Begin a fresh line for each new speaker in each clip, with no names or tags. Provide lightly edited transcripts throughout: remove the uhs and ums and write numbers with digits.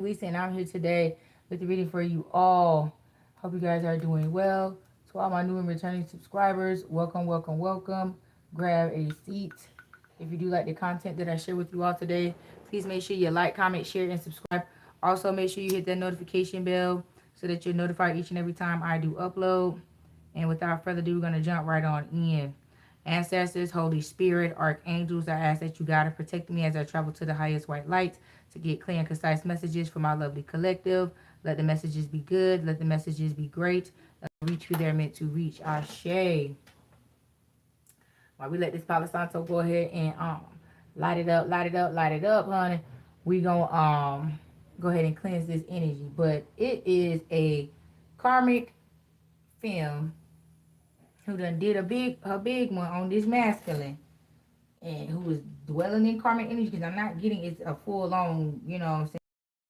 Lisa, and I'm here today with the reading for you all. Hope you guys are doing well. To all my new and returning subscribers, welcome, welcome, welcome. Grab a seat. If you do like the content that I share with you all today, please make sure you like, comment, share, and subscribe. Also, make sure you hit that notification bell so that you're notified each and every time I do upload. And without further ado, we're going to jump right on in. Ancestors, Holy Spirit, Archangels, I ask that you guide and protect me as I travel to the highest white light to get clear and concise messages for my lovely collective. Let the messages be good. Let the messages be great. Let them reach who they're meant to reach. Ashe. While we let this Palo Santo go ahead and light it up, light it up, light it up, honey. We gonna go ahead and cleanse this energy. But it is a karmic film who done did a big one on this masculine, and who was dwelling in karmic energy, because I'm not getting it's a full on, you know what I'm saying,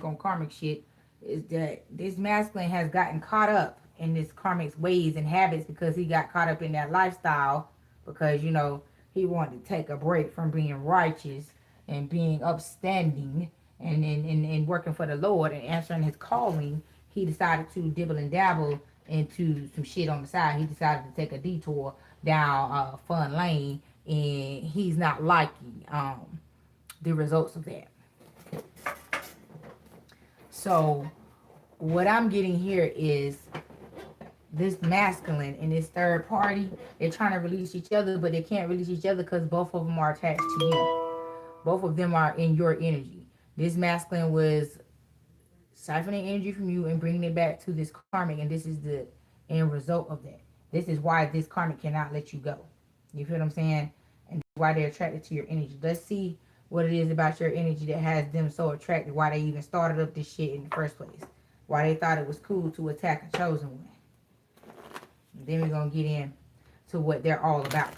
on karmic shit. Is that this masculine has gotten caught up in this karmic's ways and habits because he got caught up in that lifestyle, because he wanted to take a break from being righteous and being upstanding and working for the Lord and answering his calling. He decided to dibble and dabble into some shit on the side. He decided to take a detour down fun lane, and he's not liking the results of that. So what I'm getting here is this masculine and this third party, they're trying to release each other, but they can't release each other because both of them are attached to you. Both of them are in your energy. This masculine was siphoning energy from you and bringing it back to this karmic, and this is the end result of that. This is why this karmic cannot let you go. You feel what I'm saying? And why they're attracted to your energy. Let's see what it is about your energy that has them so attracted, why they even started up this shit in the first place, why they thought it was cool to attack a chosen one. And then we're going to get in to what they're all about.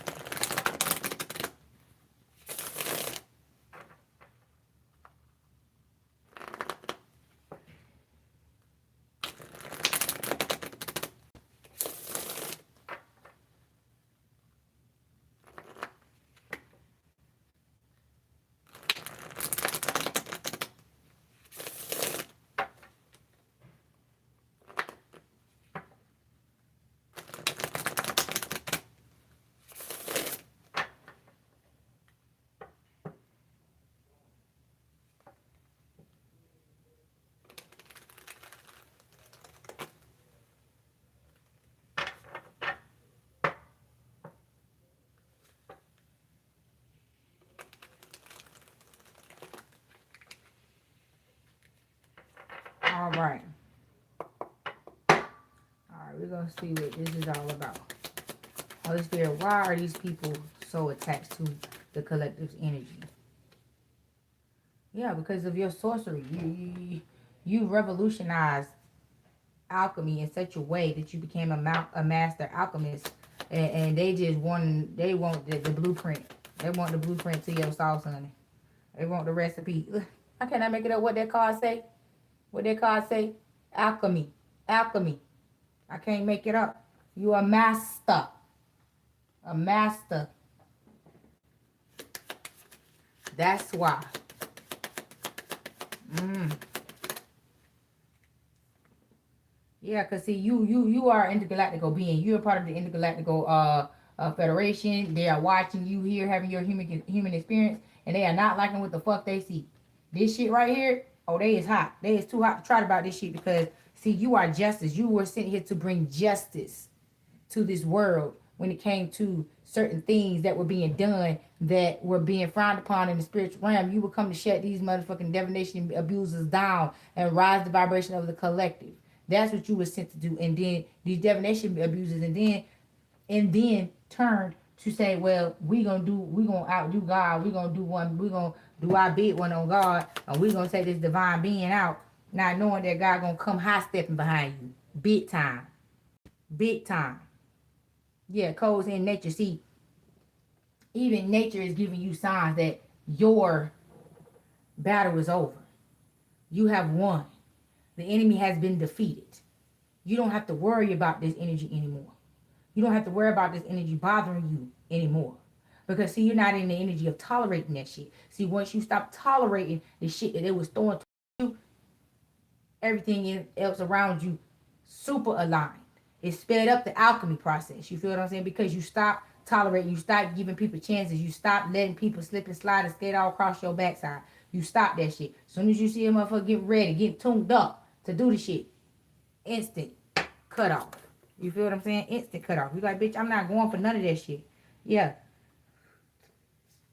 All right. We're going to see what this is all about. Holy Spirit, why are these people so attached to the collective's energy? Yeah, because of your sorcery. You revolutionized alchemy in such a way that you became a master alchemist. And they just want, the blueprint. They want the blueprint to your sauce, honey. They want the recipe. How can I make it up? What that card say? What that card say? Alchemy. Alchemy. I can't make it up. You a master. A master. That's why. Yeah, because see, you are an intergalactical being. You're a part of the intergalactical federation. They are watching you here, having your human experience, and they are not liking what the fuck they see. This shit right here, oh, they is hot. They is too hot to try about this shit, because see, you are justice. You were sent here to bring justice to this world when it came to certain things that were being done that were being frowned upon in the spiritual realm. You would come to shut these motherfucking divination abusers down and rise the vibration of the collective. That's what you were sent to do. And then these divination abusers and then turned to say, well, we gonna outdo God. We gonna do our big one on God, and we gonna take this divine being out, not knowing that God gonna come high stepping behind you. Big time. Big time. Yeah, codes in nature. See, even nature is giving you signs that your battle is over. You have won. The enemy has been defeated. You don't have to worry about this energy anymore. You don't have to worry about this energy bothering you anymore. Because see, you're not in the energy of tolerating that shit. See, once you stop tolerating the shit that it was throwing to you, everything else around you super aligned. It sped up the alchemy process. You feel what I'm saying? Because you stop tolerating, you stop giving people chances, you stop letting people slip and slide and skate all across your backside. You stop that shit. As soon as you see a motherfucker get ready, get tuned up to do the shit, instant cut off. You feel what I'm saying? Instant cut off. You like, bitch, I'm not going for none of that shit. Yeah.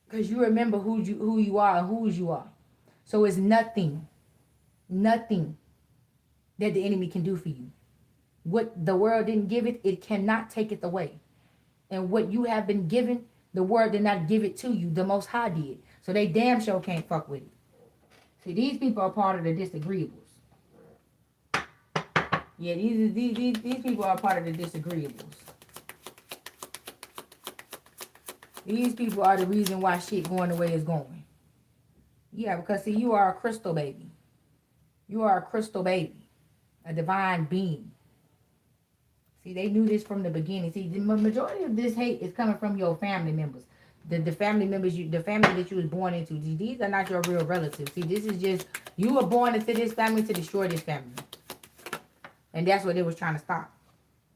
Because you remember who you are and whose you are. So it's nothing that the enemy can do for you. What the world didn't give it, it cannot take it away. And what you have been given, the world did not give it to you. The Most High did. So they damn sure can't fuck with it. See, these people are part of the disagreeables. Yeah, these people are part of the disagreeables. These people are the reason why shit going the way it's going. Yeah, because see, you are a crystal baby. You are a crystal baby. A divine being. See, they knew this from the beginning. See, the majority of this hate is coming from your family members. The family members, the family that you was born into. These are not your real relatives. See, this is just, you were born into this family to destroy this family. And that's what they was trying to stop.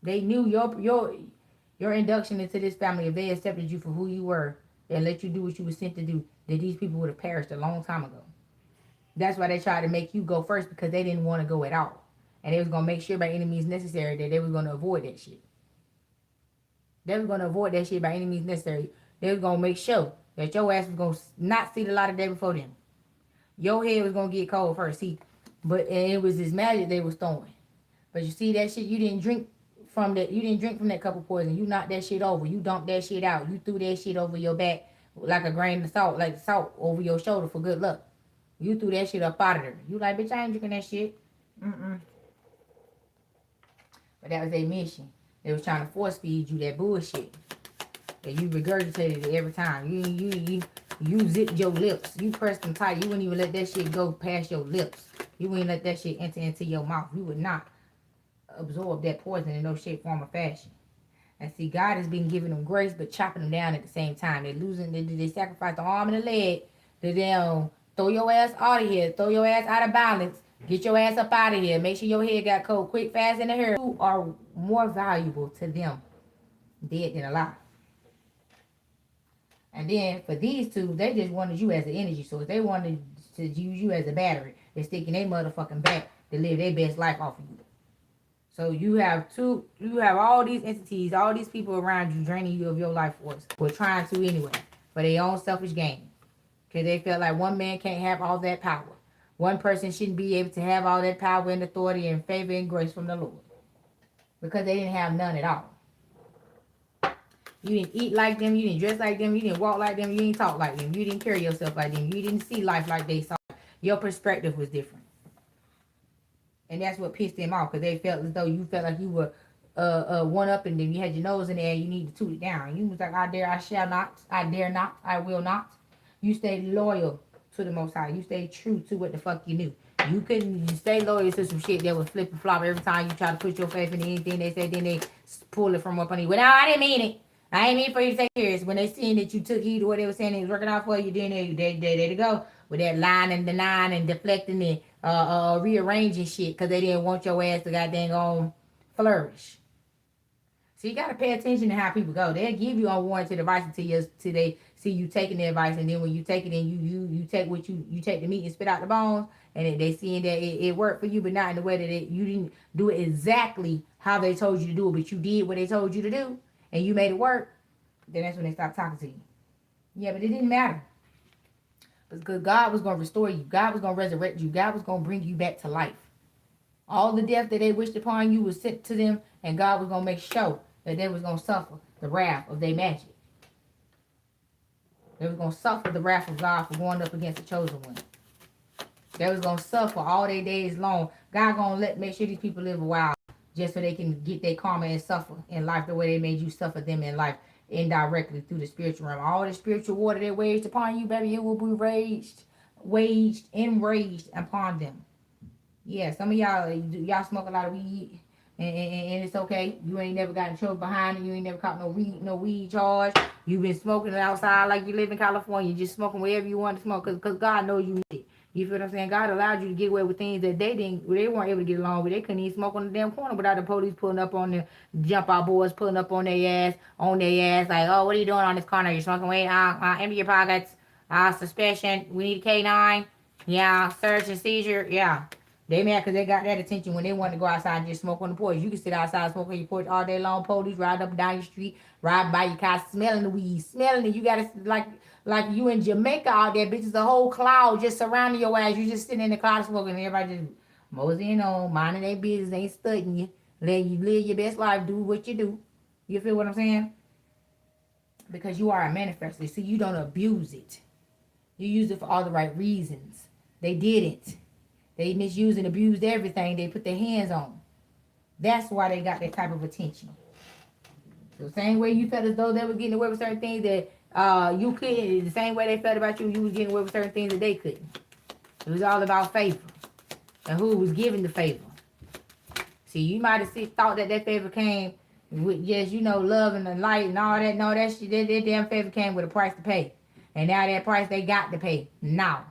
They knew your induction into this family, if they accepted you for who you were and let you do what you were sent to do, that these people would have perished a long time ago. That's why they tried to make you go first, because they didn't want to go at all. And they was going to make sure by any means necessary that they was going to avoid that shit. They was going to avoid that shit by any means necessary. They was going to make sure that your ass was going to not see the light of day before them. Your head was going to get cold first. See, and it was this magic they was throwing. But you see that shit, you didn't drink from that cup of poison. You knocked that shit over. You dumped that shit out. You threw that shit over your back like a grain of salt, like salt over your shoulder for good luck. You threw that shit up out of there. You like, bitch, I ain't drinking that shit. But that was their mission. They was trying to force feed you that bullshit. And you regurgitated it every time. You zipped your lips. You pressed them tight. You wouldn't even let that shit go past your lips. You wouldn't let that shit enter into your mouth. You would not absorb that poison in no shape, form, or fashion. And see, God has been giving them grace, but chopping them down at the same time. They sacrifice the arm and the leg. They throw your ass out of here. Throw your ass out of balance. Get your ass up out of here. Make sure your head got cold quick, fast, in the hair. You are more valuable to them dead than alive. And then for these two, they just wanted you as an energy source. They wanted to use you as a battery. They're sticking their motherfucking back to live their best life off of you. So you have all these entities, all these people around you draining you of your life force. We're trying to anyway, for their own selfish gain. Because they felt like one man can't have all that power. One person shouldn't be able to have all that power and authority and favor and grace from the Lord. Because they didn't have none at all. You didn't eat like them. You didn't dress like them. You didn't walk like them. You didn't talk like them. You didn't carry yourself like them. You didn't see life like they saw. Your perspective was different. And that's what pissed them off. Because they felt as though you felt like you were one-upping them. You had your nose in the air. You need to toot it down. You was like, I dare, I shall not. I dare not. I will not. You stayed loyal to the Most High. You stayed true to what the fuck you knew. You couldn't stay loyal to some shit that was flip and flop every time you try to put your faith in anything they said. Then they pull it from up on you. Well, no, I didn't mean it. I ain't mean for you to take serious. When they seen that you took heed to what they were saying, it was working out for you, then they go with that line and denying and deflecting and rearranging shit because they didn't want your ass to goddamn flourish. So you gotta pay attention to how people go. They'll give you unwarranted advice until they see you taking the advice, and then when you take it and you take what you take the meat and spit out the bones, and they seeing that it worked for you, but not in the way that you didn't do it exactly how they told you to do it, but you did what they told you to do. And you made it work, then that's when they stopped talking to you. Yeah, but it didn't matter. Because God was going to restore you. God was going to resurrect you. God was going to bring you back to life. All the death that they wished upon you was sent to them, and God was going to make sure that they was going to suffer the wrath of their magic. They was going to suffer the wrath of God for going up against the chosen one. They was going to suffer all their days long. God going to make sure these people live a while, just so they can get their karma and suffer in life the way they made you suffer them in life indirectly through the spiritual realm. All the spiritual water they waged upon you, baby, it will be enraged upon them. Yeah, some of y'all smoke a lot of weed, and it's okay. You ain't never got in trouble behind it. You ain't never caught no weed charge. You've been smoking it outside like you live in California, just smoking wherever you want to smoke, because God knows you need it. You feel what I'm saying? God allowed you to get away with things that they weren't able to get along with. They couldn't even smoke on the damn corner without the police pulling up on the jump out boys, pulling up on their ass, like, oh, what are you doing on this corner? You smoking weed? Empty your pockets. Suspicion. We need a K9. Yeah, search and seizure. Yeah. They mad because they got that attention when they want to go outside and just smoke on the porch. You can sit outside smoking on your porch all day long. Police ride up and down your street, ride by your car, smelling the weed, smelling it. You got to, like you in Jamaica out there, bitches, a whole cloud just surrounding your ass. You just sitting in the cloud smoking, and everybody just moseying on, minding their business, ain't studying you. Let you live your best life, do what you do. You feel what I'm saying? Because you are a manifester. See, you don't abuse it. You use it for all the right reasons. They didn't. They misused and abused everything they put their hands on. That's why they got that type of attention. The same way you felt as though they were getting away with certain things that you couldn't, the same way they felt about you, you was getting away with certain things that they couldn't. It was all about favor and who was giving the favor. See, you might have thought that favor came with just, love and the light and all that. No, that shit, that damn favor came with a price to pay. And now that price they got to pay. Now.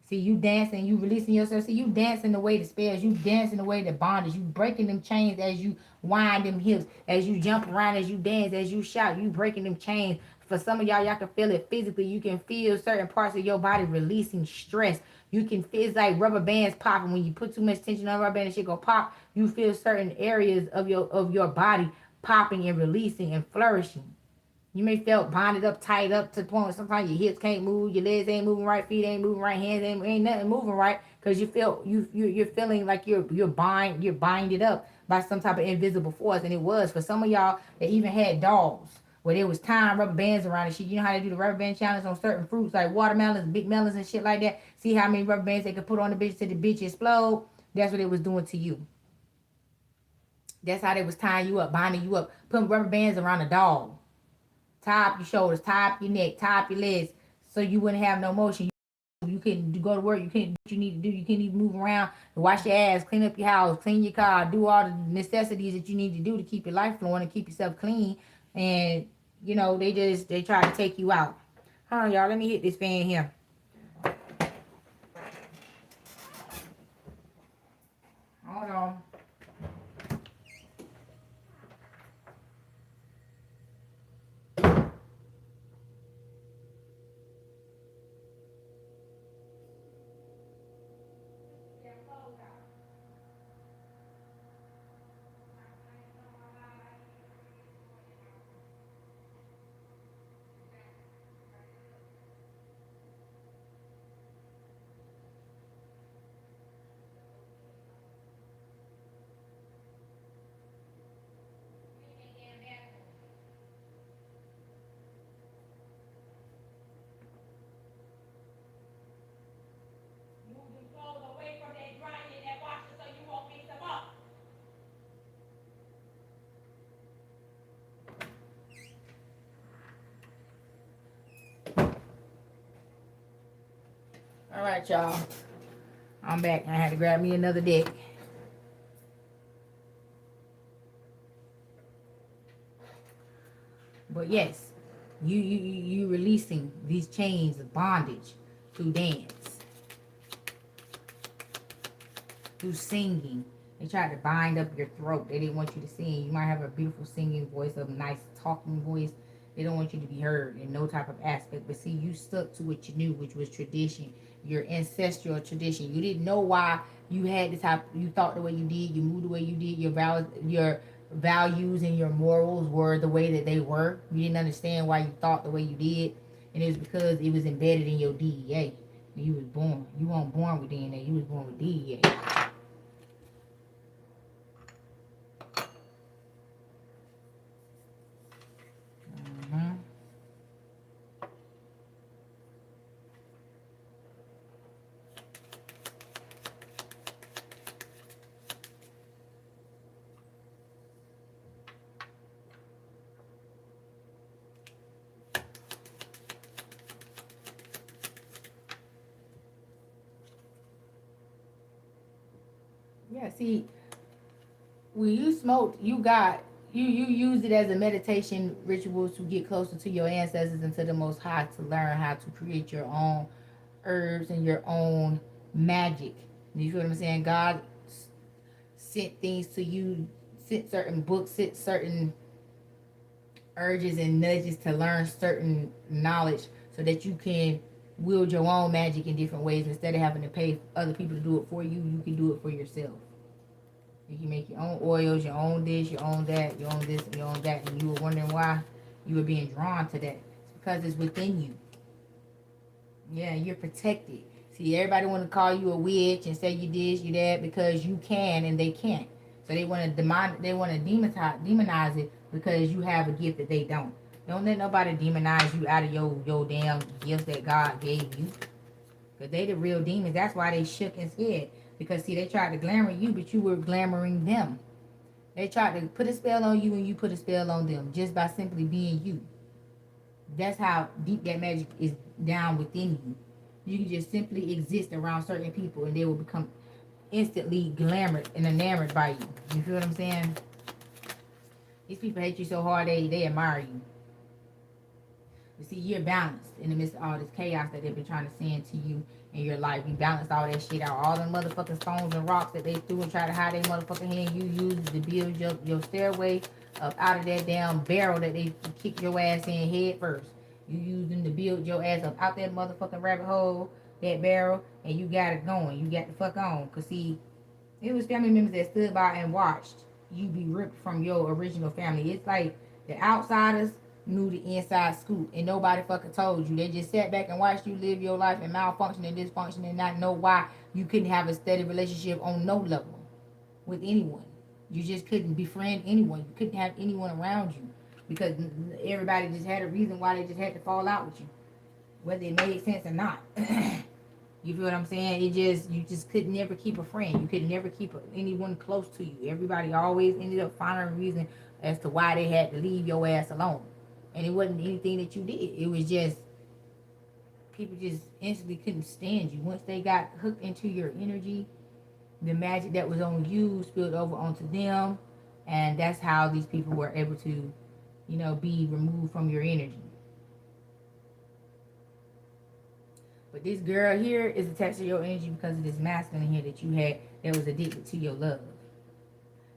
See, you dancing, you releasing yourself. See, you dancing the way the spells. You dancing the way the bondage. You breaking them chains as you wind them hips. As you jump around, as you dance, as you shout. You breaking them chains. For some of y'all can feel it physically. You can feel certain parts of your body releasing stress. You can feel it's like rubber bands popping. When you put too much tension on rubber band and shit go pop, you feel certain areas of your body popping and releasing and flourishing. You may feel bonded up, tied up to the point where sometimes your hips can't move, your legs ain't moving right, feet ain't moving right, hands ain't nothing moving right, because you're feeling like you're binded up by some type of invisible force. And it was for some of y'all that even had dolls where there was tying rubber bands around and shit. You know how they do the rubber band challenge on certain fruits like watermelons, big melons and shit like that. See how many rubber bands they could put on the bitch till the bitch explode? That's what it was doing to you. That's how they was tying you up, binding you up, putting rubber bands around a dog. Tie up your shoulders, tie up your neck, tie up your legs, so you wouldn't have no motion. You couldn't go to work. You couldn't do what you need to do. You couldn't even move around, wash your ass, clean up your house, clean your car, do all the necessities that you need to do to keep your life flowing and keep yourself clean. And, they try to take you out. Hold on, y'all. Let me hit this fan here. Hold on. All right, y'all. I'm back. I had to grab me another deck. But yes, you releasing these chains of bondage through dance, through singing. They tried to bind up your throat. They didn't want you to sing. You might have a beautiful singing voice, a nice talking voice. They don't want you to be heard in no type of aspect. But see, you stuck to what you knew, which was tradition, your ancestral tradition. You didn't know why you had this type. You thought the way you did. You moved the way you did. Your values and your morals were the way that they were. You didn't understand why you thought the way you did, and it was because it was embedded in your DNA. When you was born, you weren't born with DNA. You was born with DNA. Yeah, see, when you smoked, you used it as a meditation ritual to get closer to your ancestors and to the Most High, to learn how to create your own herbs and your own magic. You feel what I'm saying? God sent things to you, sent certain books, sent certain urges and nudges to learn certain knowledge so that you can wield your own magic in different ways. Instead of having to pay other people to do it for you, you can do it for yourself. You can make your own oils, your own this, your own that, your own this, and your own that. And you were wondering why you were being drawn to that. It's because it's within you. Yeah, you're protected. See, everybody want to call you a witch and say you this, you that, because you can and they can't. So they want to demonize it because you have a gift that they don't. Don't let nobody demonize you out of your damn gifts that God gave you. Because they the real demons. That's why they shook and scared. Because see, they tried to glamour you, but you were glamoring them. They tried to put a spell on you and you put a spell on them just by simply being you. That's how deep that magic is down within you. You can just simply exist around certain people and they will become instantly glamored and enamored by you. You feel what I'm saying? These people hate you so hard they admire you. You see, you're balanced in the midst of all this chaos that they've been trying to send to you in your life. You balanced all that shit out. All the motherfucking stones and rocks that they threw and tried to hide their motherfucking hand, you used to build your stairway up out of that damn barrel that they kicked your ass in head first. You used them to build your ass up out that motherfucking rabbit hole, that barrel, and you got it going. You got the fuck on. Because see, it was family members that stood by and watched you be ripped from your original family. It's like the outsiders knew the inside scoop and nobody fucking told you. They just sat back and watched you live your life and malfunction and dysfunction and not know why you couldn't have a steady relationship on no level with anyone. You just couldn't befriend anyone. You couldn't have anyone around you because everybody just had a reason why they just had to fall out with you, whether it made sense or not. You feel what I'm saying? You just could never keep a friend. You could never keep anyone close to you. Everybody always ended up finding a reason as to why they had to leave your ass alone. And it wasn't anything that you did. It was just people just instantly couldn't stand you. Once they got hooked into your energy, the magic that was on you spilled over onto them. And that's how these people were able to, be removed from your energy. But this girl here is attached to your energy because of this masculine here that you had that was addicted to your love.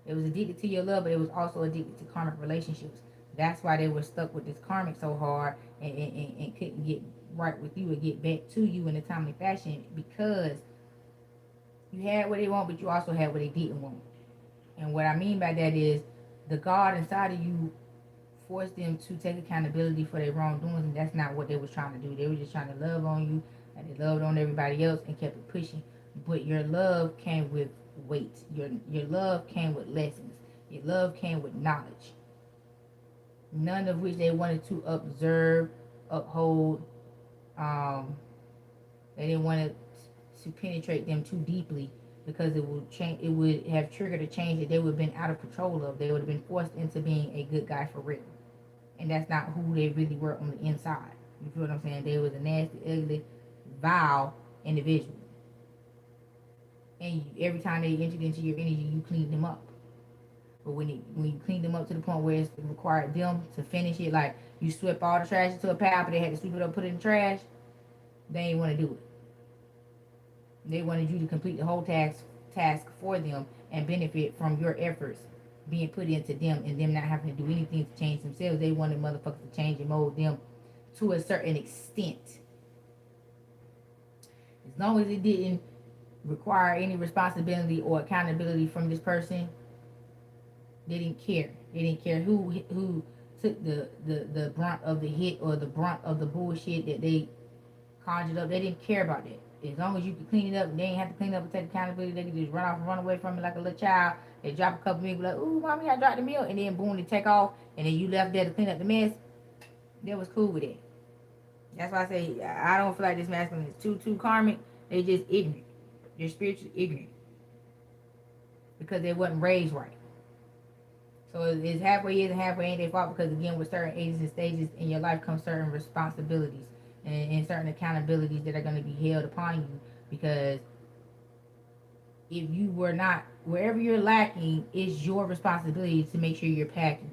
It was addicted to your love, but it was also addicted to karmic relationships. That's why they were stuck with this karmic so hard and couldn't get right with you or get back to you in a timely fashion because you had what they want, but you also had what they didn't want. And what I mean by that is the God inside of you forced them to take accountability for their wrongdoings, and that's not what they was trying to do. They were just trying to love on you, and they loved on everybody else and kept it pushing. But your love came with weight. Your love came with lessons. Your love came with knowledge. None of which they wanted to observe, uphold. They didn't want it to penetrate them too deeply because it would change. It would have triggered a change that they would have been out of control of. They would have been forced into being a good guy for real, and that's not who they really were on the inside. You feel what I'm saying? They was a nasty, ugly, vile individual, and every time they entered into your energy, you cleaned them up. But when you cleaned them up to the point where it required them to finish it, like you swept all the trash into a pile, but they had to sweep it up, put it in the trash, they didn't want to do it. They wanted you to complete the whole task for them and benefit from your efforts being put into them and them not having to do anything to change themselves. They wanted motherfuckers to change and mold them to a certain extent. As long as it didn't require any responsibility or accountability from this person, they didn't care. They didn't care who took the brunt of the hit or the brunt of the bullshit that they conjured up. They didn't care about that. As long as you could clean it up, they ain't have to clean up and take accountability. They could just run off and run away from it like a little child. They drop a couple milk, like, ooh, mommy, I dropped the milk. And then boom, they take off. And then you left there to clean up the mess. They was cool with it. That's why I say I don't feel like this masculine is too karmic. They just ignorant. They're spiritually ignorant. Because they wasn't raised right. So it's halfway is and halfway ain't their fault because, again, with certain ages and stages in your life come certain responsibilities and certain accountabilities that are going to be held upon you. Because if you were not, wherever you're lacking, it's your responsibility to make sure you're packing.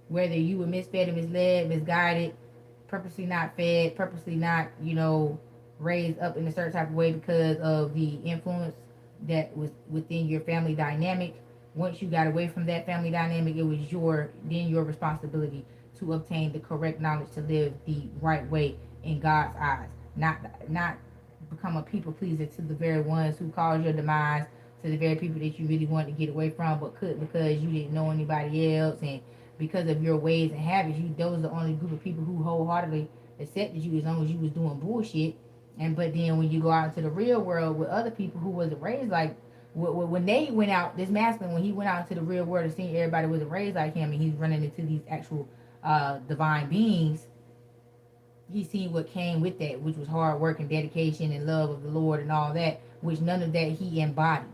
Whether you were misfed and misled, misguided, purposely not fed, purposely not, raised up in a certain type of way because of the influence that was within your family dynamic. Once you got away from that family dynamic, it was your responsibility to obtain the correct knowledge to live the right way in God's eyes. Not become a people pleaser to the very ones who caused your demise, to the very people that you really wanted to get away from but couldn't because you didn't know anybody else, and because of your ways and habits, those are the only group of people who wholeheartedly accepted you as long as you was doing bullshit. And but then when you go out into the real world with other people who wasn't raised like, when they went out, this masculine, when he went out into the real world and seen everybody wasn't raised like him, and he's running into these actual divine beings, he seen what came with that, which was hard work and dedication and love of the Lord and all that, which none of that he embodied.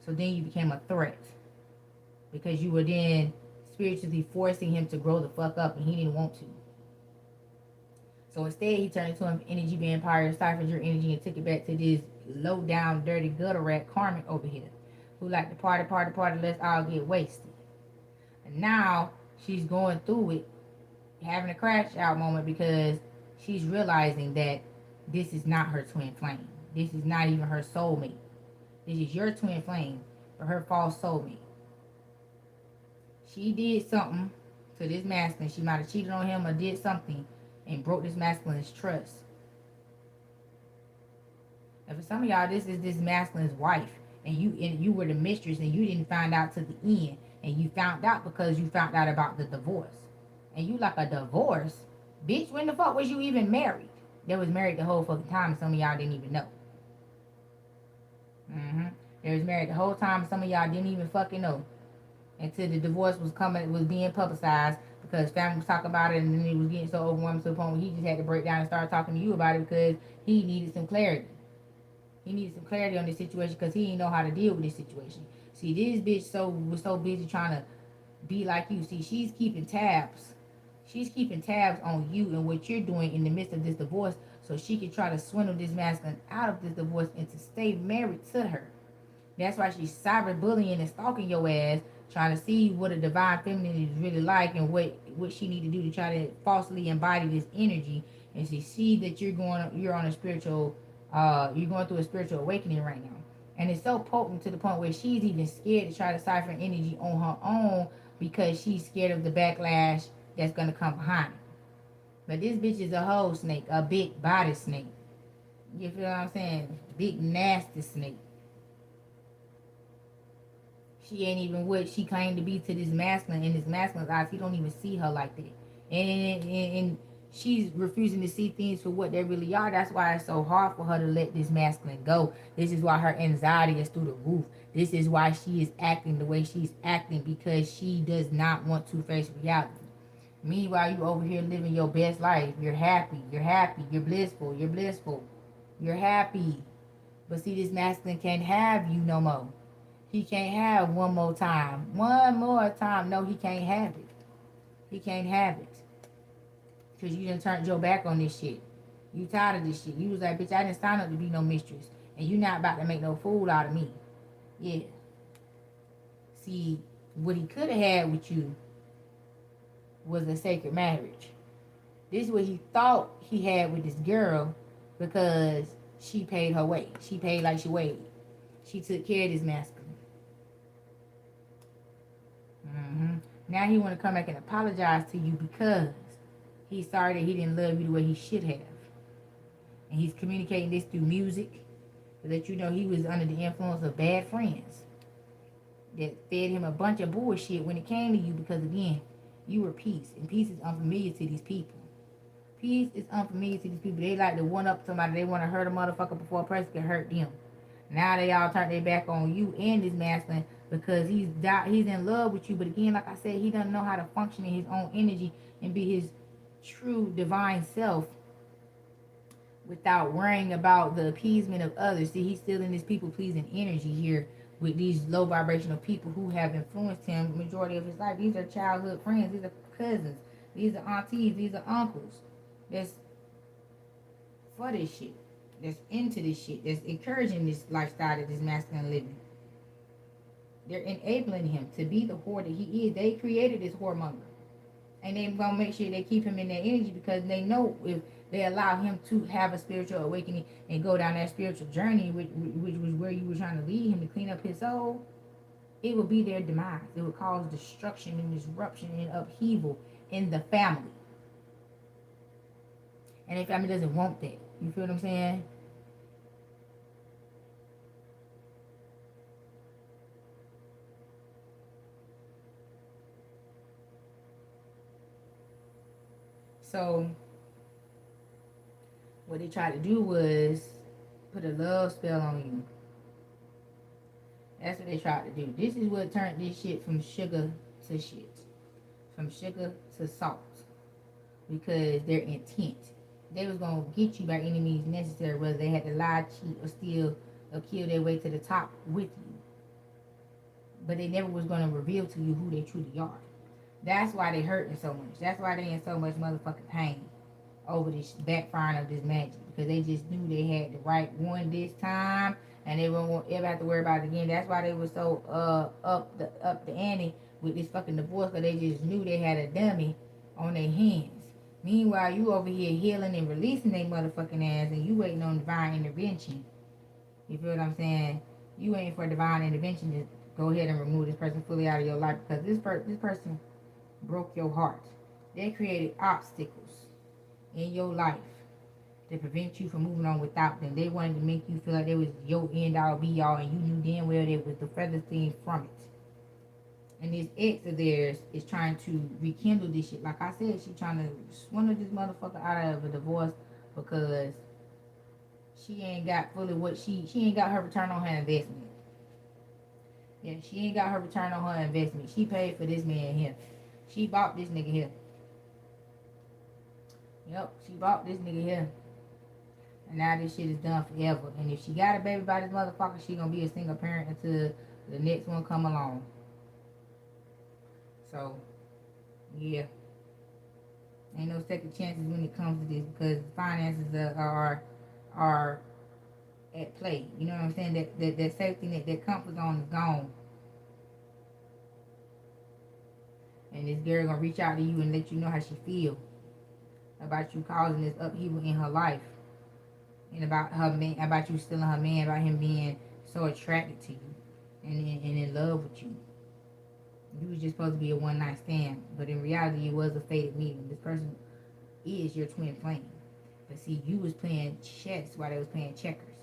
So then you became a threat because you were then spiritually forcing him to grow the fuck up, and he didn't want to. So instead, he turned into an energy vampire, siphoned your energy, and took it back to this low down, dirty gutter rat karmic over here, who like to party, let's all get wasted. And now she's going through it, having a crash out moment because she's realizing that this is not her twin flame. This is not even her soulmate. This is your twin flame, but her false soulmate. She did something to this masculine. She might have cheated on him or did something and broke this masculine's trust. And for some of y'all, this is this masculine's wife, and you were the mistress, and you didn't find out to the end, and you found out because you found out about the divorce. And you like, a divorce? Bitch, when the fuck was you even married? They was married the whole fucking time, and some of y'all didn't even know. They was married the whole time, and some of y'all didn't even fucking know. Until the divorce was being publicized, because family was talking about it, and then it was getting so overwhelming to the point where he just had to break down and start talking to you about it because he needed some clarity. He needed some clarity on this situation because he didn't know how to deal with this situation. See, this bitch was so busy trying to be like you. See, she's keeping tabs. She's keeping tabs on you and what you're doing in the midst of this divorce, so she can try to swindle this masculine out of this divorce and to stay married to her. That's why she's cyberbullying and stalking your ass, trying to see what a divine feminine is really like and what she need to do to try to falsely embody this energy. And she see that you're on a spiritual, you're going through a spiritual awakening right now. And it's so potent to the point where she's even scared to try to siphon energy on her own because she's scared of the backlash that's going to come behind it. But this bitch is a whole snake, a big body snake. You feel what I'm saying? Big nasty snake. She ain't even what she claimed to be to this masculine. In this masculine's eyes, he don't even see her like that. And she's refusing to see things for what they really are. That's why it's so hard for her to let this masculine go. This is why her anxiety is through the roof. This is why she is acting the way she's acting, because she does not want to face reality. Meanwhile, you over here living your best life. You're happy. You're blissful. You're happy. But see, this masculine can't have you no more. He can't have one more time. No, he can't have it. He can't have it. Because you done turned your back on this shit. You tired of this shit. You was like, bitch, I didn't sign up to be no mistress. And you not about to make no fool out of me. Yeah. See, what he could have had with you was a sacred marriage. This is what he thought he had with this girl because she paid her way. She paid like she weighed. She took care of this masculine. Now he want to come back and apologize to you because he's sorry that he didn't love you the way he should have. And he's communicating this through music so that you know he was under the influence of bad friends that fed him a bunch of bullshit when it came to you because, again, you were peace. And peace is unfamiliar to these people. Peace is unfamiliar to these people. They like to one-up somebody. They want to hurt a motherfucker before a person can hurt them. Now they all turn their back on you and this masculine because he's in love with you. But again, like I said, he doesn't know how to function in his own energy and be his true divine self without worrying about the appeasement of others. See, he's still in this people-pleasing energy here with these low vibrational people who have influenced him the majority of his life. These are childhood friends. These are cousins. These are aunties. These are uncles. That's for this shit. That's into this shit. That's encouraging this lifestyle that this masculine living. They're enabling him to be the whore that he is. They created this whoremonger. And they're going to make sure they keep him in that energy because they know if they allow him to have a spiritual awakening and go down that spiritual journey, which was where you were trying to lead him to clean up his soul, it would be their demise. It would cause destruction and disruption and upheaval in the family. And the family doesn't want that. You feel what I'm saying? So what they tried to do was put a love spell on you. That's what they tried to do. This is what turned this shit from sugar to shit. From sugar to salt. Because their intent. They was going to get you by any means necessary, whether they had to lie, cheat, or steal, or kill their way to the top with you. But they never was going to reveal to you who they truly are. That's why they hurting so much. That's why they in so much motherfucking pain over this backfiring of this magic. Because they just knew they had the right one this time, and they won't ever have to worry about it again. That's why they were so up the ante with this fucking divorce, because they just knew they had a dummy on their hands. Meanwhile, you over here healing and releasing they motherfucking ass, and you waiting on divine intervention. You feel what I'm saying? You waiting for divine intervention to go ahead and remove this person fully out of your life, because this person broke your heart. They created obstacles in your life to prevent you from moving on without them. They wanted to make you feel like they was your end all be all, and you knew damn well they was the furthest thing from it. And this ex of theirs is trying to rekindle this shit. Like I said, she trying to swindle this motherfucker out of a divorce because she ain't got fully what she ain't got her return on her investment. Yeah, she ain't got her return on her investment. She paid for this man here. She bought this nigga here. Yep, she bought this nigga here. And now this shit is done forever. And if she got a baby by this motherfucker, she gonna be a single parent until the next one come along. So, yeah. Ain't no second chances when it comes to this, because finances are at play. You know what I'm saying? That safety net, that comfort zone is gone. And this girl gonna reach out to you and let you know how she feel about you causing this upheaval in her life, and about her man, about you stealing her man, about him being so attracted to you and in love with you. You was just supposed to be a one night stand, but in reality, it was a fated meeting. This person is your twin flame, but see, you was playing chess while they was playing checkers,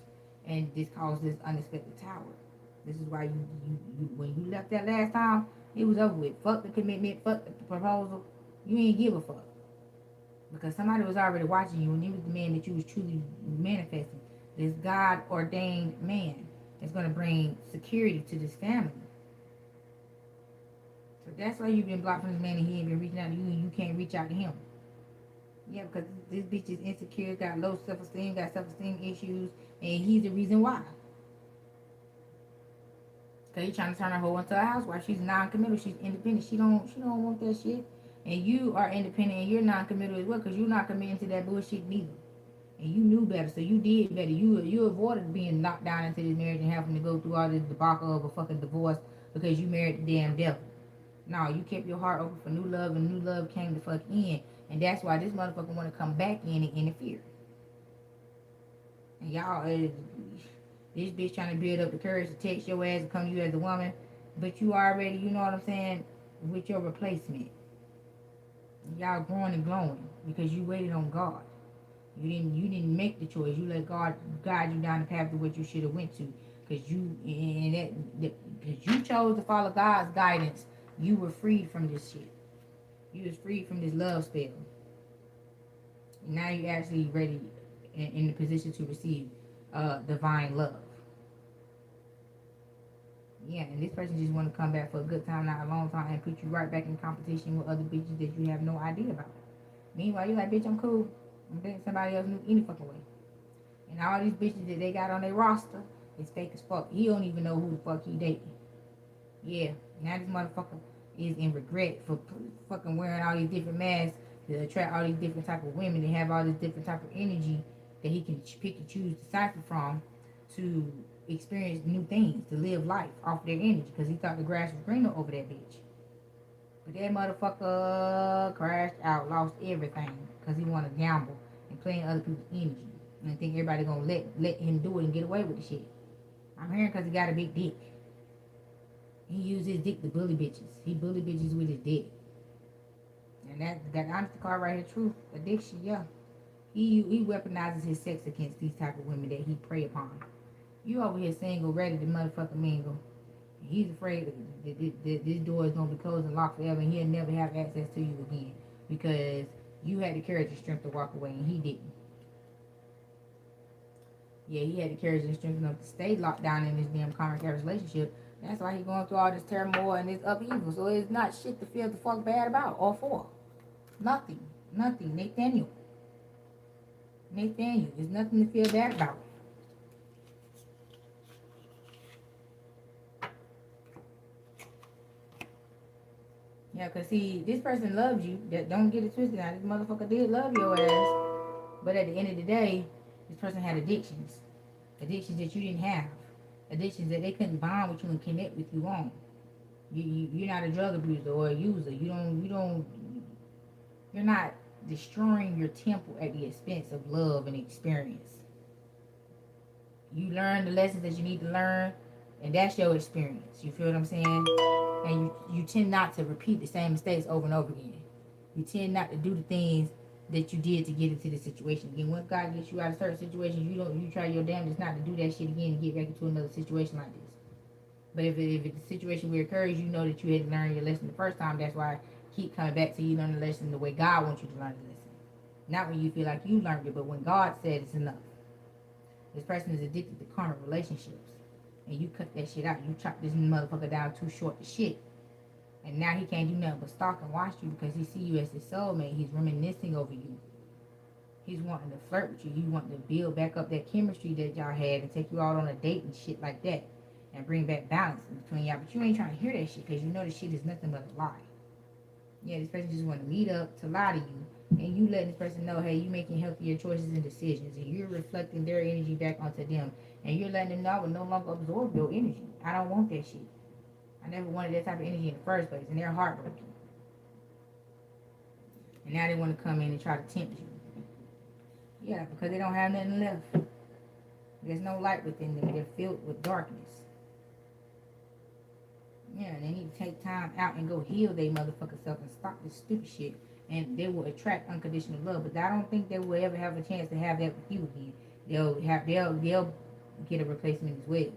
and this caused this unexpected tower. This is why you when you left that last time, it was over with. Fuck the commitment, fuck the proposal. You ain't give a fuck, because somebody was already watching you, and it was the man that you was truly manifesting. This God ordained man that's gonna bring security to this family. So that's why you've been blocked from this man, and he ain't been reaching out to you, and you can't reach out to him. Yeah, because this bitch is insecure, got low self-esteem, got self-esteem issues, and he's the reason why. Because he's trying to turn her whole into a housewife. She's non-committal, she's independent. She don't want that shit. And you are independent, and you're non-committal as well, because you're not committing to that bullshit neither. And you knew better, so you did better. You avoided being knocked down into this marriage and having to go through all this debacle of a fucking divorce because you married the damn devil. No, you kept your heart open for new love, and new love came the fuck in. And that's why this motherfucker want to come back in and interfere. And y'all, this bitch trying to build up the courage to text your ass and come to you as a woman. But you already, you know what I'm saying, with your replacement. Y'all growing and glowing because you waited on God. You didn't make the choice. You let God guide you down the path to what you should have went to. Because you chose to follow God's guidance. You were freed from this shit. You was freed from this love spell. Now you're actually ready in the position to receive divine love. Yeah, and this person just want to come back for a good time, not a long time, and put you right back in competition with other bitches that you have no idea about. Meanwhile, you're like, bitch, I'm cool. I'm dating somebody else new any fucking way. And all these bitches that they got on their roster is fake as fuck. He don't even know who the fuck he dating. Yeah, now this motherfucker is in regret for fucking wearing all these different masks to attract all these different type of women and have all this different type of energy that he can pick and choose to cipher from to experience new things, to live life off their energy, because he thought the grass was greener over that bitch. But that motherfucker crashed out, lost everything, because he wanted to gamble and playing other people's energy. And I think everybody gonna let him do it and get away with the shit. I'm hearing because he got a big dick. He used his dick to bully bitches. He bully bitches with his dick. And that honesty card right here, truth, addiction, yeah. He weaponizes his sex against these type of women that he prey upon. You over here single, ready to motherfucking mingle. He's afraid that this door is gonna be closed and locked forever, and he'll never have access to you again because you had the courage and strength to walk away, and he didn't. Yeah, he had the courage and strength enough to stay locked down in this damn karmic relationship. That's why he's going through all this turmoil and this upheaval. So it's not shit to feel the fuck bad about or for. Nothing. Nathaniel. There's nothing to feel bad about. Yeah, because see, this person loves you. Don't get it twisted now. This motherfucker did love your ass. But at the end of the day, this person had addictions. Addictions that you didn't have. Addictions that they couldn't bond with you and connect with you on. You're not a drug abuser or a user. You're not destroying your temple at the expense of love and experience. You learn the lessons that you need to learn, and that's your experience. You feel what I'm saying? And you tend not to repeat the same mistakes over and over again. You tend not to do the things that you did to get into the situation again. When God gets you out of certain situations, you try your damnedest not to do that shit again and get back into another situation like this. But if it's a situation reoccurs, you know that you had learned your lesson the first time. That's why I keep coming back to you learn the lesson the way God wants you to learn the lesson. Not when you feel like you learned it, but when God said it's enough. This person is addicted to karmic relationships. And you cut that shit out. You chop this motherfucker down too short to shit. And now he can't do nothing but stalk and watch you because he see you as his soulmate. He's reminiscing over you. He's wanting to flirt with you. He wanting to build back up that chemistry that y'all had and take you out on a date and shit like that. And bring back balance in between y'all. But you ain't trying to hear that shit because you know this shit is nothing but a lie. Yeah, this person just want to meet up to lie to you. And you letting this person know, hey, you making healthier choices and decisions. And you're reflecting their energy back onto them. And you're letting them know I will no longer absorb your energy. I don't want that shit. I never wanted that type of energy in the first place. And they're heartbroken. And now they want to come in and try to tempt you. Yeah, because they don't have nothing left. There's no light within them. They're filled with darkness. Yeah, they need to take time out and go heal their motherfucking self and stop this stupid shit. And they will attract unconditional love. But I don't think they will ever have a chance to have that with you again. They'll get a replacement as well.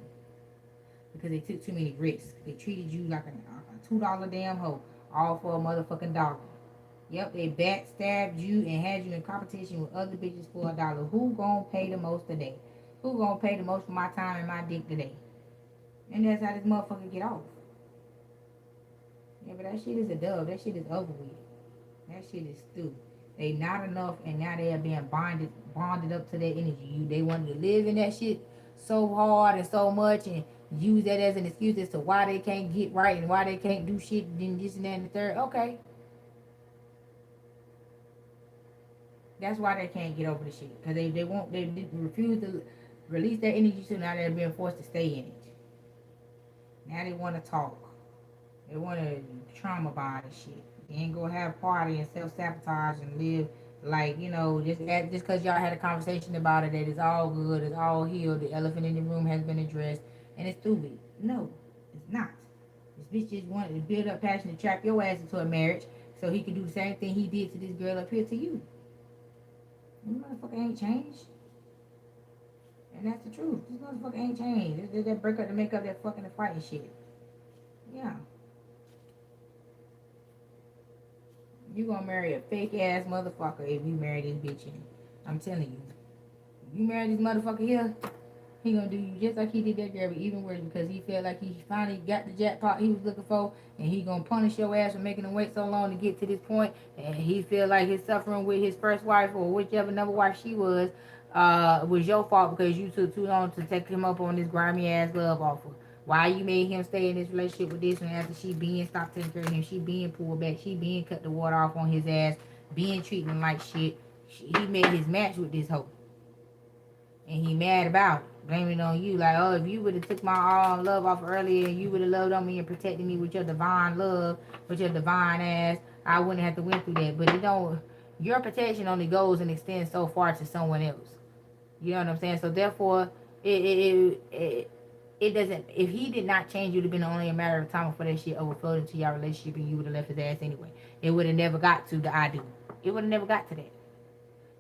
Because they took too many risks. They treated you like a $2 damn hoe. All for a motherfucking dollar. Yep, they backstabbed you and had you in competition with other bitches for $1. Who gonna pay the most today? Who gonna pay the most for my time and my dick today? And that's how this motherfucker get off. Yeah, but that shit is a dub. That shit is over with. That shit is stupid. They not enough, and now they are being bonded up to their energy. They wanted to live in that shit so hard and so much, and use that as an excuse as to why they can't get right and why they can't do shit, and this and that and the third. Okay. That's why they can't get over the shit. Because they refuse to release their energy, so now they're being forced to stay in it. Now they want to talk. They want to trauma bond and shit. They ain't gonna have party and self-sabotage and live like, just because y'all had a conversation about it, that it's all good, it's all healed, the elephant in the room has been addressed, and it's stupid. No, it's not. This bitch just wanted to build up passion to trap your ass into a marriage so he can do the same thing he did to this girl up here to you. This motherfucker ain't changed. And that's the truth. This motherfucker ain't changed. It's that break up to make up that fucking fighting shit. Yeah. You gonna marry a fake ass motherfucker if you marry this bitch in. I'm telling you. If you marry this motherfucker here, he gonna do you just like he did that girl, but even worse, because he felt like he finally got the jackpot he was looking for, and he gonna punish your ass for making him wait so long to get to this point, and he feel like his suffering with his first wife or whichever number wife she was your fault because you took too long to take him up on this grimy ass love offer. Why you made him stay in this relationship with this one after she being stopped taking care of him, she being pulled back, she being cut the water off on his ass, being treating him like shit. He made his match with this hoe. And he mad about it, blaming it on you. Like, oh, if you would have took my love off earlier and you would have loved on me and protected me with your divine love, with your divine ass, I wouldn't have to went through that. But it don't, Your protection only goes and extends so far to someone else. You know what I'm saying? So therefore, it doesn't. If he did not change, it would have been only a matter of time before that shit overflowed into your relationship, and you would have left his ass anyway. It would have never got to the I do. It would have never got to that.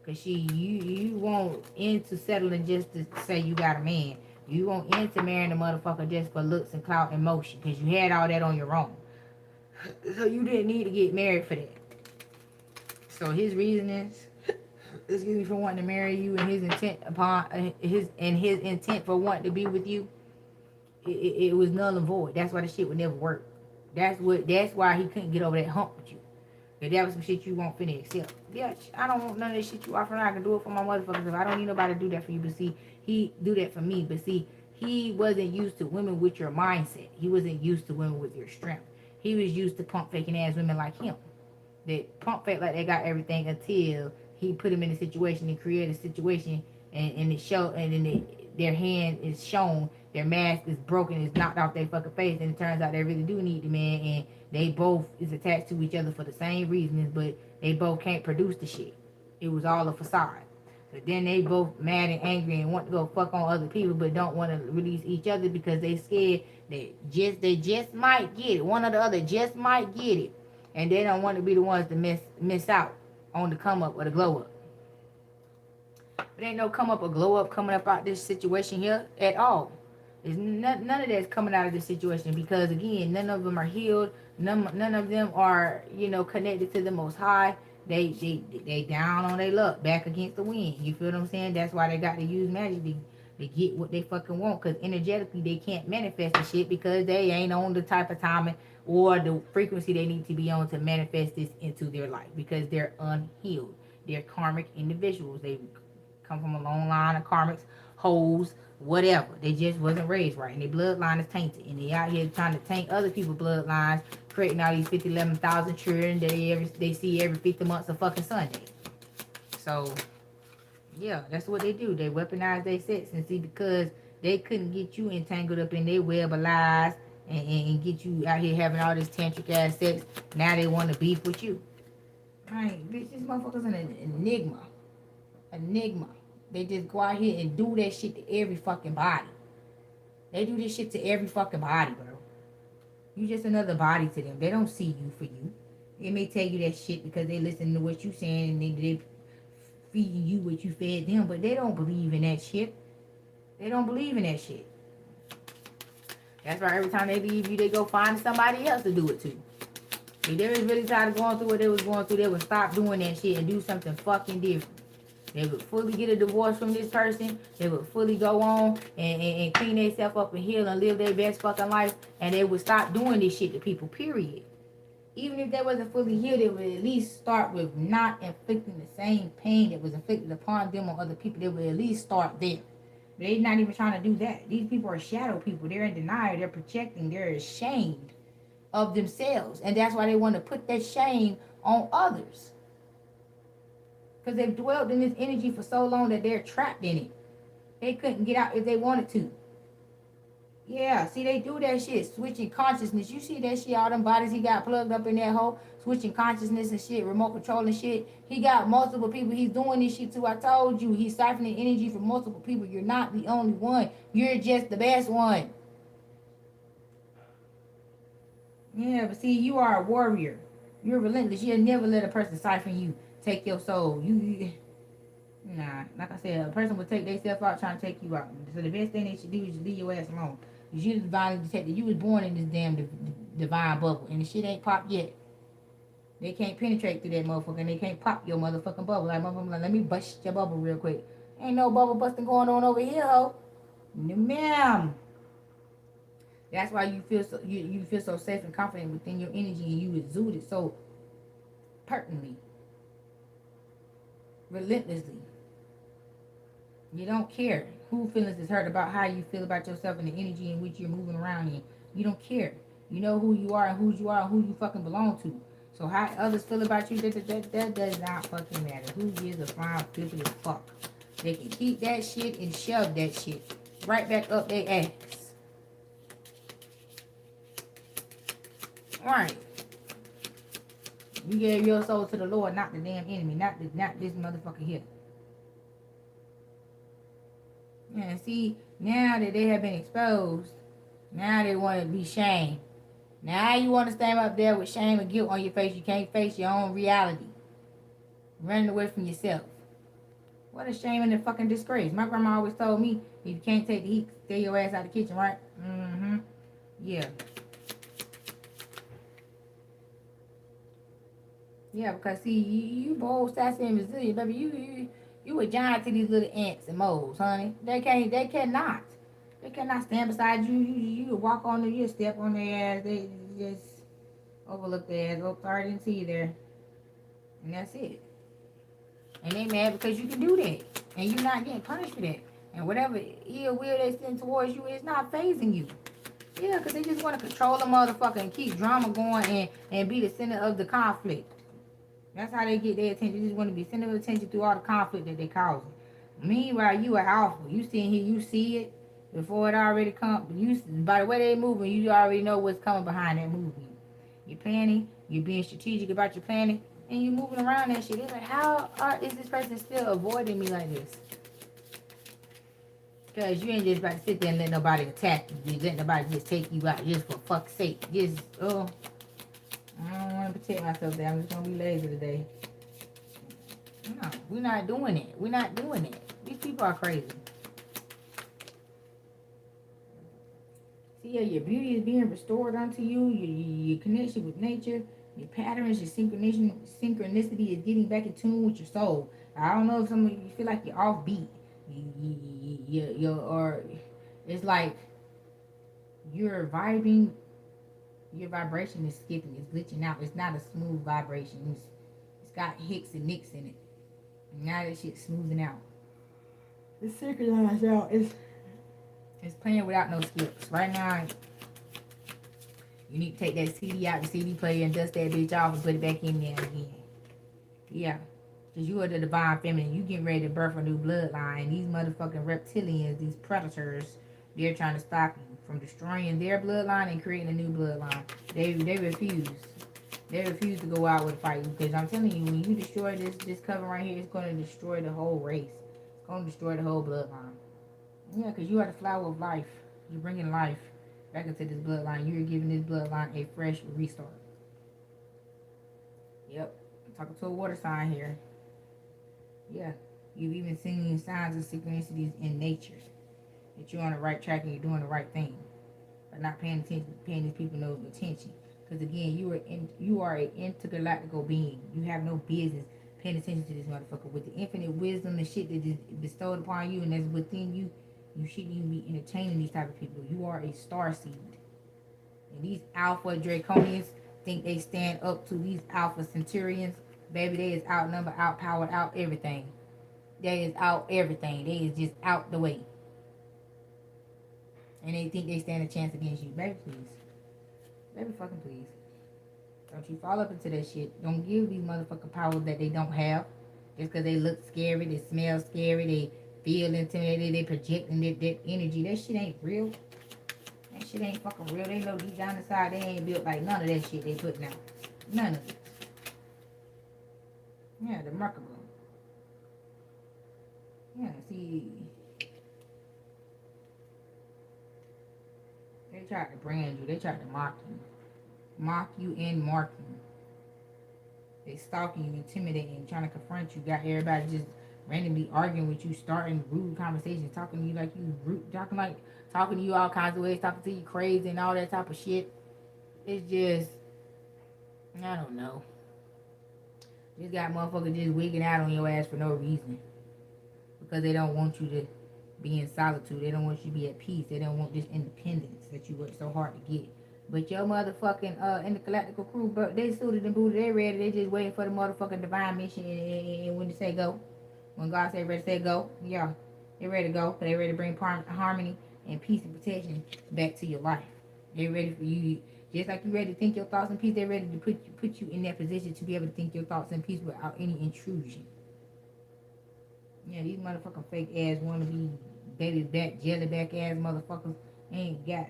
Cause you won't into settling just to say you got a man. You won't into marrying a motherfucker just for looks and clout and motion. Cause you had all that on your own. So you didn't need to get married for that. So his reasonings, excuse me, for wanting to marry you and his intent upon his intent for wanting to be with you, it was null and void. That's why the shit would never work. That's why he couldn't get over that hump with you. If that was some shit you won't finna accept. Yeah, I don't want none of this shit you offering. I can do it for my motherfuckers. I don't need nobody to do that for you. But see, he do that for me. But see, he wasn't used to women with your mindset. He wasn't used to women with your strength. He was used to pump faking ass women like him. That pump fake like they got everything until he put them in a situation and created a situation and it show and then their hand is shown, their mask is broken, is knocked off their fucking face, and it turns out they really do need the man, and they both is attached to each other for the same reasons, but they both can't produce the shit. It was all a facade. So then they both mad and angry and want to go fuck on other people, but don't want to release each other because they scared that they just might get it. One or the other just might get it, and they don't want to be the ones to miss out on the come up or the glow up. But ain't no come up or glow up coming up out this situation here at all. There's none of that's coming out of this situation because again, none of them are healed. None of them are, connected to the Most High. They down on their luck, back against the wind. You feel what I'm saying? That's why they got to use magic to get what they fucking want. Because energetically, they can't manifest the shit because they ain't on the type of timing or the frequency they need to be on to manifest this into their life because they're unhealed. They're karmic individuals. They come from a long line of karmics, hoes, whatever. They just wasn't raised right, and their bloodline is tainted, and they out here trying to taint other people's bloodlines, creating all these 11,000 children that they see every 50 months of fucking Sunday. So, yeah, that's what they do. They weaponize their sex, and see, because they couldn't get you entangled up in their web of lies and get you out here having all this tantric ass sex, now they want to beef with you. Right, bitch, this motherfucker's an enigma. They just go out here and do that shit to every fucking body. They do this shit to every fucking body, bro. You just another body to them. They don't see you for you. They may tell you that shit because they listen to what you saying and they feeding you what you fed them, but they don't believe in that shit. They don't believe in that shit. That's why every time they leave you, they go find somebody else to do it to. If they was really tired of going through what they was going through, they would stop doing that shit and do something fucking different. They would fully get a divorce from this person. They would fully go on and clean themselves up and heal and live their best fucking life. And they would stop doing this shit to people, period. Even if they wasn't fully healed, they would at least start with not inflicting the same pain that was inflicted upon them on other people. They would at least start there. But they're not even trying to do that. These people are shadow people. They're in denial. They're projecting. They're ashamed of themselves. And that's why they want to put that shame on others. Because they've dwelled in this energy for so long that they're trapped in it. They couldn't get out if they wanted to. Yeah, see, they do that shit. Switching consciousness. You see that shit, all them bodies he got plugged up in that hole. Switching consciousness and shit, remote control and shit. He got multiple people he's doing this shit to. I told you, he's siphoning energy from multiple people. You're not the only one. You're just the best one. Yeah, but see, you are a warrior. You're relentless. You'll never let a person siphon you. Take your soul. Nah, like I said, a person will take themselves out trying to take you out. So the best thing they should do is just leave your ass alone. Because you're the divinely detected. You was born in this damn divine bubble. And the shit ain't popped yet. They can't penetrate through that motherfucker. And they can't pop your motherfucking bubble. Like, motherfucker, like, let me bust your bubble real quick. Ain't no bubble busting going on over here, ho. No, ma'am. That's why you feel so you feel so safe and confident within your energy, and you exude it so pertinently. Relentlessly. You don't care who feelings is hurt about how you feel about yourself and the energy in which you're moving around in. You don't care. You know who you are and whose you are and who you fucking belong to. So how others feel about you, that does not fucking matter. Who gives a flying flippity fuck? They can keep that shit and shove that shit right back up their ass. Alright. You gave your soul to the Lord, not the damn enemy, not this motherfucker here. Yeah, see, now that they have been exposed, now they want to be shamed. Now you want to stand up there with shame and guilt on your face. You can't face your own reality. Running away from yourself. What a shame and a fucking disgrace. My grandma always told me, if you can't take the heat, stay your ass out of the kitchen, right? Mm-hmm. Yeah. Yeah, because see, you bold, sassy, and resilient, baby. You a giant to these little ants and moles, honey. They cannot. They cannot stand beside you. You walk on them, you step on their ass. They just overlook their ass. Oh, sorry, didn't see you there. And that's it. And they mad because you can do that. And you're not getting punished for that. And whatever ill will they send towards you, it's not phasing you. Yeah, because they just want to control the motherfucker and keep drama going and be the center of the conflict. That's how they get their attention. They just want to be center of attention through all the conflict that they causing. Meanwhile, you are alpha. You sitting here, you see it before it already come. You, by the way they moving, you already know what's coming behind that movement. You're planning, you're being strategic about your planning, and you're moving around that shit. They're like, how is this person still avoiding me like this? Because you ain't just about to sit there and let nobody attack you. You let nobody just take you out just for fuck's sake. Just, I don't want to protect myself there. I'm just going to be lazy today. No, we're not doing it. We're not doing it. These people are crazy. See, yeah, your beauty is being restored unto you. Your connection with nature, your patterns, your synchronicity is getting back in tune with your soul. I don't know if some of you feel like you're offbeat. Or it's like you're vibing. Your vibration is skipping. It's glitching out. It's not a smooth vibration. It's got hicks and nicks in it. Now that shit's smoothing out. It's synchronized out. It's playing without no skips. Right now, you need to take that CD out the CD player and dust that bitch off and put it back in there again. Yeah. Because you are the divine feminine. You getting ready to birth a new bloodline. These motherfucking reptilians, these predators, they're trying to stop you from destroying their bloodline and creating a new bloodline. They refuse. They refuse to go out with a fight. Because I'm telling you, when you destroy this cover right here, it's going to destroy the whole race. It's going to destroy the whole bloodline. Yeah, because you are the flower of life. You're bringing life back into this bloodline. You're giving this bloodline a fresh restart. Yep. I'm talking to a water sign here. Yeah. You've even seen signs of synchronicities in nature. That you're on the right track and you're doing the right thing. But not paying these people no attention. Because again, you are an intergalactical being. You have no business paying attention to this motherfucker. With the infinite wisdom and shit that is bestowed upon you and that's within you, you shouldn't even be entertaining these type of people. You are a starseed. And these alpha draconians think they stand up to these alpha centurions. Baby, they is outnumbered, outpowered, out everything. They is out everything. They is just out the way. And they think they stand a chance against you. Baby, please. Baby, fucking please. Don't you fall up into that shit. Don't give these motherfucking powers that they don't have. Just because they look scary, they smell scary, they feel intimidated, they projecting that energy. That shit ain't real. That shit ain't fucking real. They know deep down inside they ain't built like none of that shit they putting out. None of it. Yeah, the remarkable. Yeah, see. They tried to brand you. They tried to mock you. Mock you and mark you. They stalking you, intimidating you, trying to confront you. Got everybody just randomly arguing with you, starting rude conversations, talking to you like you rude, talking to you all kinds of ways, talking to you crazy and all that type of shit. It's just, I don't know. Just got motherfuckers just wigging out on your ass for no reason. Because they don't want you to be in solitude. They don't want you to be at peace. They don't want this independence that you work so hard to get. But your motherfucking intergalactical crew, bro, they suited and booted, they ready. They just waiting for the motherfucking divine mission and when they say go. When God say ready to say go, yeah, they ready to go. They ready to bring harmony and peace and protection back to your life. They ready for you. Just like you ready to think your thoughts in peace, they ready to put you in that position to be able to think your thoughts in peace without any intrusion. Yeah, these motherfucking fake ass wanna be baby back, jelly back ass motherfuckers ain't got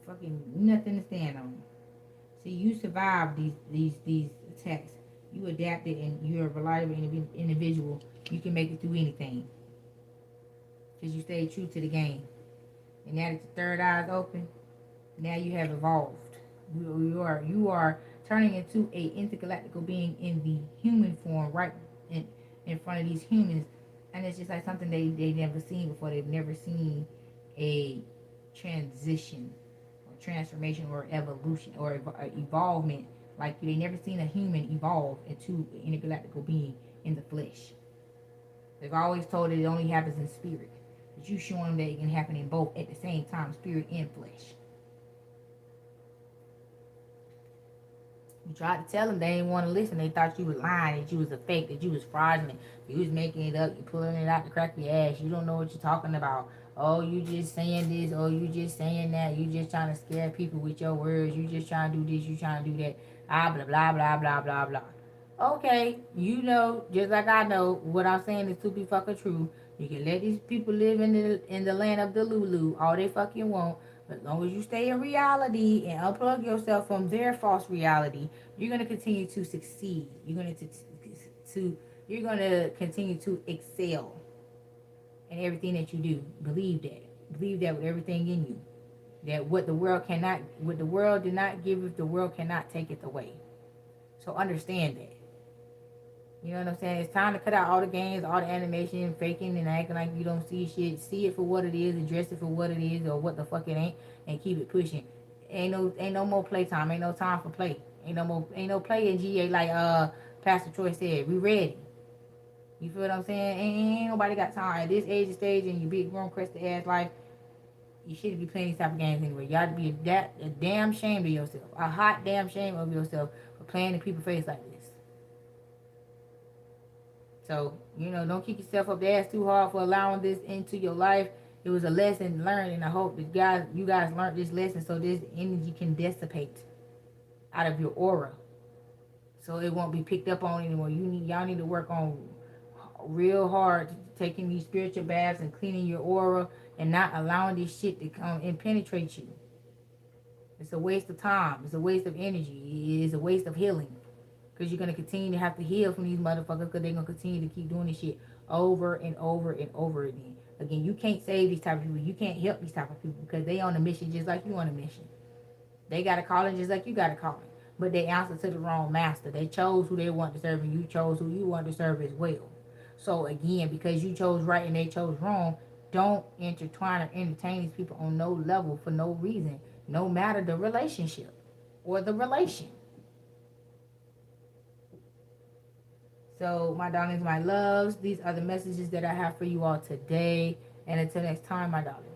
fucking nothing to stand on. See, you survived these the test. You adapted and you're a reliable individual. You can make it through anything. Because you stayed true to the game. And now that your third eye is open, now you have evolved. You are turning into a intergalactical being in the human form, right in front of these humans, and it's just like something they never seen before. They've never seen a transition, or transformation, or evolution, or evolvement. Like they never seen a human evolve into an intergalactical being in the flesh. They've always told it only happens in spirit, but you showing them that it can happen in both at the same time, spirit and flesh. You tried to tell them, they didn't want to listen. They thought you was lying, that you was a fake, that you was fraudulent. You was making it up. You pulling it out the crack of your ass. You don't know what you're talking about. Oh, you just saying this. Oh, you just saying that. You just trying to scare people with your words. You just trying to do this. You trying to do that. Ah, blah, blah, blah, blah, blah, blah. Okay, you know, just like I know, what I'm saying is to be fucking true. You can let these people live in the land of the Lulu all they fucking want. But as long as you stay in reality and unplug yourself from their false reality, you're gonna continue to succeed. You're gonna continue to excel in everything that you do. Believe that. Believe that with everything in you. That what the world did not give it, the world cannot take it away. So understand that. You know what I'm saying? It's time to cut out all the games, all the animation, faking and acting like you don't see shit. See it for what it is, address it for what it is or what the fuck it ain't, and keep it pushing. Ain't no more playtime. Ain't no time for play. Ain't no play in GA like Pastor Troy said. We ready. You feel what I'm saying? Ain't nobody got time at this age and stage in your big grown crested ass life. You shouldn't be playing these type of games anyway. Y'all to be a damn shame of yourself. A hot damn shame of yourself for playing in people's face like this. So, you know, don't kick yourself up the ass too hard for allowing this into your life. It was a lesson learned, and I hope that you guys learned this lesson so this energy can dissipate out of your aura, so it won't be picked up on anymore. Y'all need to work on real hard taking these spiritual baths and cleaning your aura and not allowing this shit to come and penetrate you. It's a waste of time. It's a waste of energy. It is a waste of healing. Because you're going to continue to have to heal from these motherfuckers because they're going to continue to keep doing this shit over and over and over again. Again, you can't save these type of people. You can't help these type of people because they on a mission just like you on a mission. They got a calling just like you got a calling. But they answer to the wrong master. They chose who they want to serve and you chose who you want to serve as well. So again, because you chose right and they chose wrong, don't intertwine or entertain these people on no level for no reason. No matter the relationship or the relation. So, my darlings, my loves, these are the messages that I have for you all today. And until next time, my darlings.